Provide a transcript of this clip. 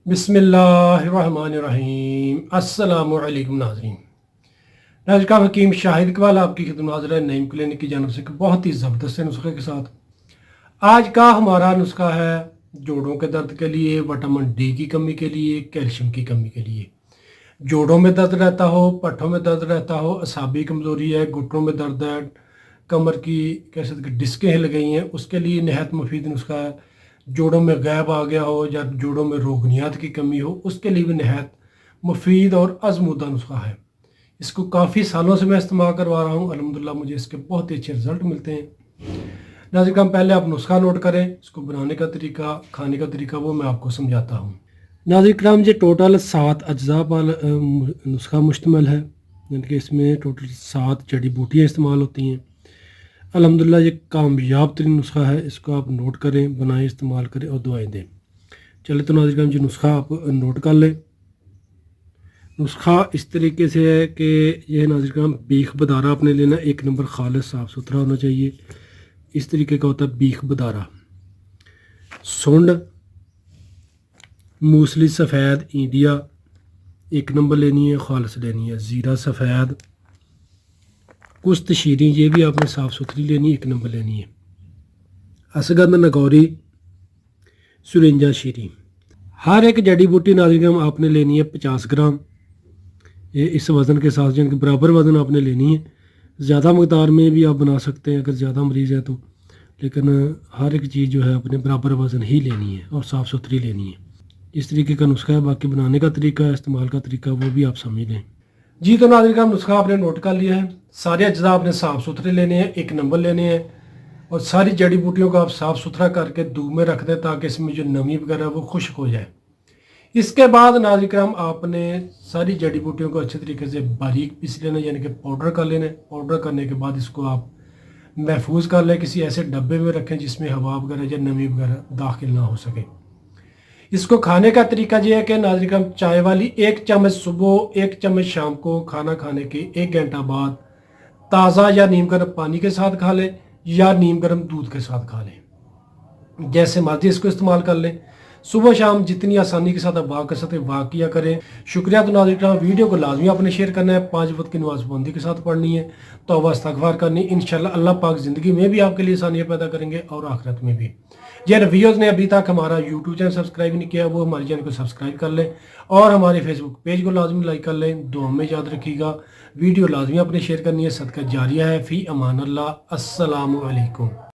बिस्मिल्लाहिर्रहमानिर्रहीम। अस्सलामु अलैकुम नाज़रीन। नाज़रीन का हकीम शाहिद इकबाल आपकी खिदमत हाज़िर है नईम क्लिनिक की जानब से बहुत ही ज़बरदस्त नुस्खे के साथ। आज का हमारा नुस्खा है जोड़ों के दर्द के लिए, विटामिन डी की कमी के लिए, कैल्शियम की कमी के लिए। जोड़ों में दर्द रहता हो, पट्ठों में दर्द रहता हो, असाबी कमज़ोरी है, घुटनों में दर्द है, कमर की कह सकते डिस्कें हिल गई हैं, उसके लिए नहायत मुफीद नुस्खा है। जोड़ों में गैप आ गया हो या जोड़ों में रोगनियात की कमी हो, उसके लिए भी नहायत मुफीद और आजमूदा नुस्खा है। इसको काफ़ी सालों से मैं इस्तेमाल करवा रहा हूँ, अल्हम्दुलिल्लाह मुझे इसके बहुत ही अच्छे रिजल्ट मिलते हैं। नाज़रीन हम पहले आप नुस्खा नोट करें, इसको बनाने का तरीका, खाने का तरीका वो मैं आपको समझाता हूँ। नाज़रीन कराम ये टोटल 7 अज्जा पर नुस्खा मुश्तमिल है, यानी कि इसमें टोटल 7 जड़ी बूटियाँ इस्तेमाल होती हैं। अल्हम्दुलिल्लाह ये कामयाब तरीन नुस्खा है, इसको आप नोट करें, बनाएं, इस्तेमाल करें और दुआएं दें। चले तो नाज़रीन जो नुस्खा आप नोट कर लें। नुस्खा इस तरीके से है कि यह नाज़रीन बीख बदारा आपने लेना, 1 नंबर खालिस साफ़ सुथरा होना चाहिए। इस तरीके का होता है बीख बदारा। सुंड, मूसली सफ़ेद इंडिया 1 नंबर लेनी है, खालिस लेनी है। ज़ीरा सफ़ेद, कुश्त शीरी ये भी आपने साफ़ सुथरी लेनी है, 1 नंबर लेनी है। असगंध नगौरी, सुरिंजा शीरी। हर एक जड़ी बूटी नाज़रीन आपने लेनी है 50 ग्राम। ये इस वज़न के साथ यानी कि बराबर वज़न आपने लेनी है। ज़्यादा मकदार में भी आप बना सकते हैं अगर ज़्यादा मरीज़ है तो, लेकिन हर एक चीज़ जो है अपने बराबर वज़न ही लेनी है और साफ़ सुथरी लेनी है। इस तरीके का नुस्खा है। बाकी बनाने का तरीका, इस्तेमाल का तरीका वो भी आप समझ लें। जी तो नाज़रीन का नुस्खा आपने नोट कर लिया है। सारे अज्जा आपने साफ़ सुथरे लेने हैं, 1 नंबर लेने हैं और सारी जड़ी बूटियों को आप साफ़ सुथरा करके धूप में रख दें ताकि इसमें जो नमी वगैरह है वो खुश्क हो जाए। इसके बाद नाज़रीन करम आपने सारी जड़ी बूटियों को अच्छे तरीके से बारीक पीस लेना, यानी कि पाउडर कर लेना। पाउडर करने के बाद इसको आप महफूज कर लें, किसी ऐसे डब्बे में रखें जिसमें हवा वगैरह या नमी वगैरह दाखिल ना हो सके। इसको खाने का तरीका ये है कि नाज़रीन करम चाय वाली 1 चम्मच सुबह, 1 चम्मच शाम को, खाना खाने के 1 घंटा बाद ताज़ा या नीम गर्म पानी के साथ खा लें या नीम गर्म दूध के साथ खा लें, जैसे मर्जी इसको इस्तेमाल कर लें। सुबह शाम जितनी आसानी के साथ आप वाक कर सकते हैं वाक किया करें। शुक्रिया। तो नाज़रीन वीडियो को लाजमी आपने शेयर करना है, 5 वक्त की नमाज़ पाबंदी के साथ पढ़नी है, तौबा इस्तग़फ़ार करनी। इंशाल्लाह अल्लाह पाक ज़िंदगी में भी आपके लिए आसानियाँ पैदा करेंगे और आखिरत में भी। जिन व्यूअर्स ने अभी तक हमारा यूट्यूब चैनल सब्सक्राइब नहीं किया वो हमारे चैनल को सब्सक्राइब कर लें और हमारे फेसबुक पेज को लाजमी लाइक कर लें। दुआ में याद रखिएगा, वीडियो लाजमी आपने शेयर करनी है। सदका जारिया है। फ़ी अमान अल्लाह। अस्सलामु अलैकुम।